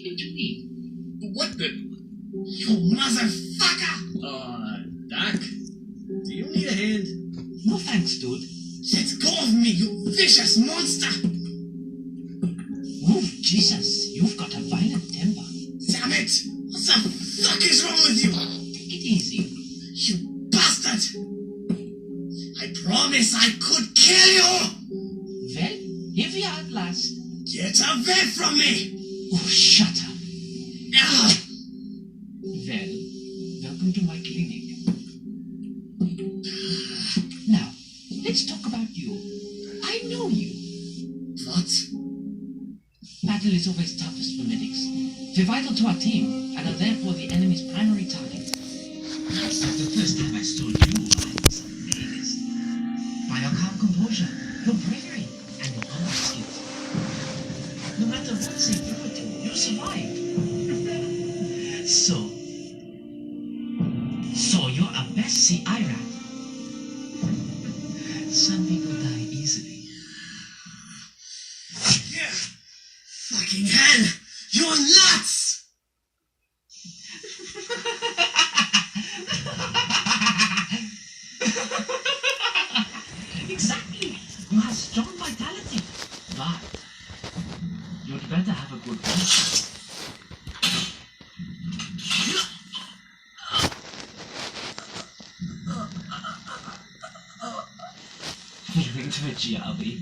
even to me. What the? You motherfucker! Doc? Do you need a hand? No thanks, dude. Let go of me, you vicious monster! Oh, Jesus, you've got a violent temper. Damn it! What the fuck is wrong with you? Take it easy. You bastard! I promise I could kill you! Well, here we are at last. Get away from me! Oh, shut up. Ah! Well, welcome to my clinic. Now, let's talk about you. I know you. What? Battle is always toughest for medics. They're vital to our team, and are therefore the enemy's primary target. That's not the first time I told you I was amazed. By your calm composure, your bravery, and your honor skills. No matter what they throw at you, you survived. So you're a best CI rat. Some people die easily. Yeah. Fucking hell! You're nuts! Exactly. You have strong vitality. But you'd better have a good one. Feeling twitchy, Albie?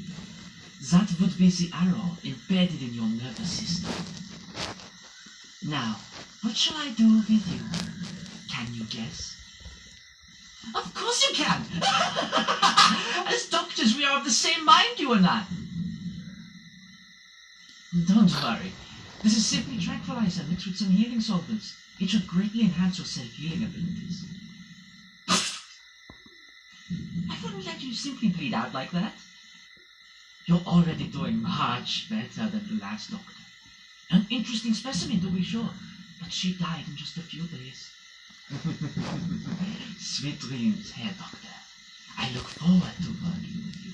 That would be the arrow embedded in your nervous system. Now, what shall I do with you? Can you guess? Of course you can! As doctors, we are of the same mind, you and I. Don't worry. This is simply tranquilizer mixed with some healing solvents. It should greatly enhance your self-healing abilities. I wouldn't let you simply bleed out like that. You're already doing much better than the last doctor. An interesting specimen, to be sure, but she died in just a few days. Sweet dreams, Herr Doctor. I look forward to working with you.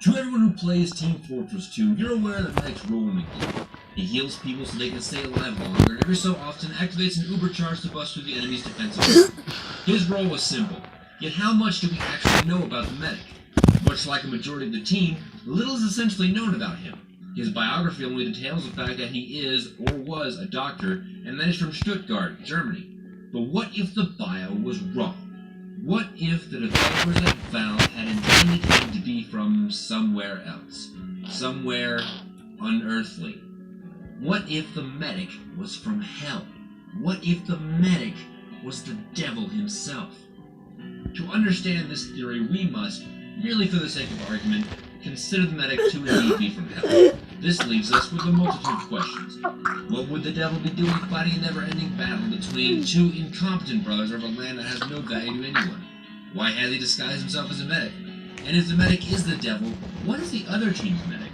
To everyone who plays Team Fortress 2, you're aware that Medic's role in the game. He heals people so they can stay alive longer, and every so often activates an uber charge to bust through the enemy's defensive line. His role was simple, yet how much do we actually know about the Medic? Much like a majority of the team, little is essentially known about him. His biography only details the fact that he is, or was, a doctor, and that is from Stuttgart, Germany. But what if the bio was wrong? What if the developers at Valve had intended him to be from somewhere else? Somewhere unearthly? What if the Medic was from hell? What if the Medic was the devil himself? To understand this theory, we must, merely for the sake of argument, consider the Medic to indeed be from hell. This leaves us with a multitude of questions. What would the devil be doing fighting a never-ending battle between two incompetent brothers of a land that has no value to anyone? Why has he disguised himself as a medic? And if the medic is the devil, what is the other team's medic?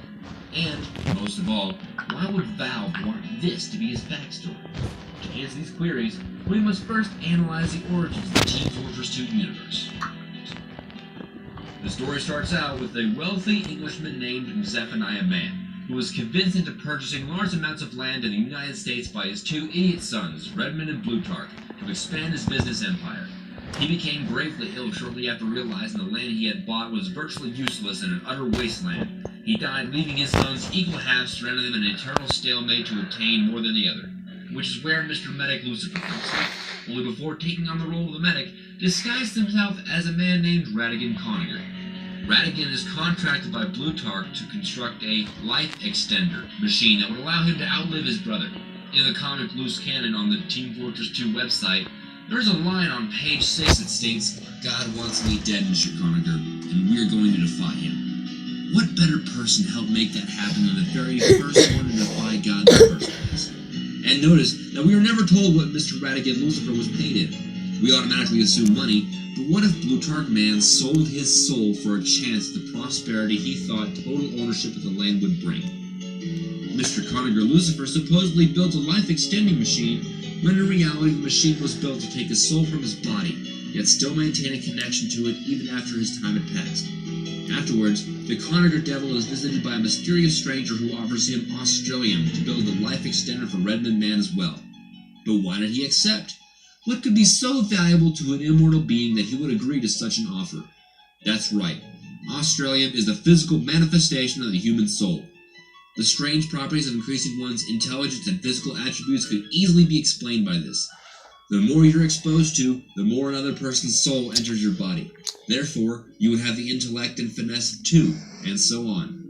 And, most of all, why would Valve want this to be his backstory? To answer these queries, we must first analyze the origins of the Team Fortress 2 universe. The story starts out with a wealthy Englishman named Zephaniah Mann, who was convinced into purchasing large amounts of land in the United States by his two idiot sons, Redmond and Plutarch, to expand his business empire. He became gravely ill shortly after realizing the land he had bought was virtually useless and an utter wasteland. He died, leaving his sons equal halves, surrendering them an eternal stalemate to obtain more than the other, which is where Mr. Medic Lucifer comes in, only before taking on the role of the medic, disguised himself as a man named Radigan Coninger. Radigan is contracted by Plutarch to construct a life extender machine that would allow him to outlive his brother. In the comic Loose Cannon on the Team Fortress 2 website, there's a line on page 6 that states, "God wants me dead, Mr. Coninger, and we are going to defy him. What better person to help make that happen than the very first one to defy God in the first place? And notice that we are never told what Mr. Ratigan Lucifer was paid in. We automatically assume money, but what if Plutarch Man sold his soul for a chance at the prosperity he thought total ownership of the land would bring? Mr. Conager Lucifer supposedly built a life-extending machine, when in reality the machine was built to take his soul from his body, yet still maintain a connection to it even after his time had passed. Afterwards, the Conager Devil is visited by a mysterious stranger who offers him Australium to build a life extender for Redmond Man as well. But why did he accept? What could be so valuable to an immortal being that he would agree to such an offer? That's right. Australium is the physical manifestation of the human soul. The strange properties of increasing one's intelligence and physical attributes could easily be explained by this. The more you're exposed to, the more another person's soul enters your body. Therefore, you would have the intellect and finesse too, and so on.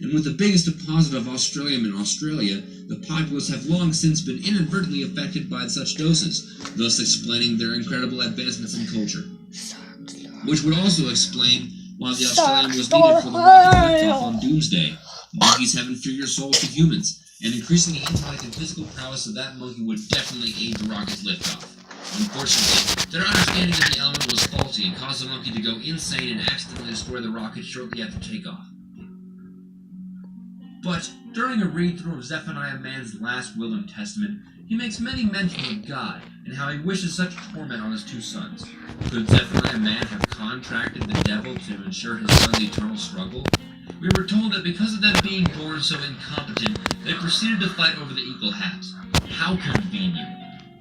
And with the biggest deposit of Australium in Australia, the populace have long since been inadvertently affected by such doses, thus explaining their incredible advancements in culture. Which would also explain why the Australium was needed for the rocket liftoff on Doomsday. Monkeys have inferior souls to humans, and increasing the intellect and physical prowess of that monkey would definitely aid the rocket's liftoff. Unfortunately, their understanding of the element was faulty and caused the monkey to go insane and accidentally destroy the rocket shortly after takeoff. But during a read-through of Zephaniah Man's last will and testament, he makes many mentions of God and how he wishes such torment on his two sons. Could Zephaniah Man have contracted the devil to ensure his son's eternal struggle? We were told that because of them being born so incompetent, they proceeded to fight over the equal halves. How convenient.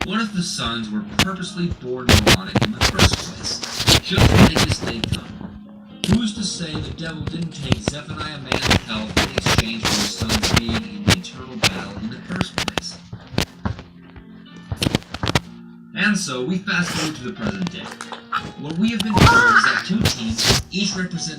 What if the sons were purposely born moronic in the first place, just to make his day come? Who's to say the devil didn't take Zephaniah Man's health in exchange for his sons being in the eternal battle in the first place? And so, we fast forward to the present day. What we have been told is that two teams, each represent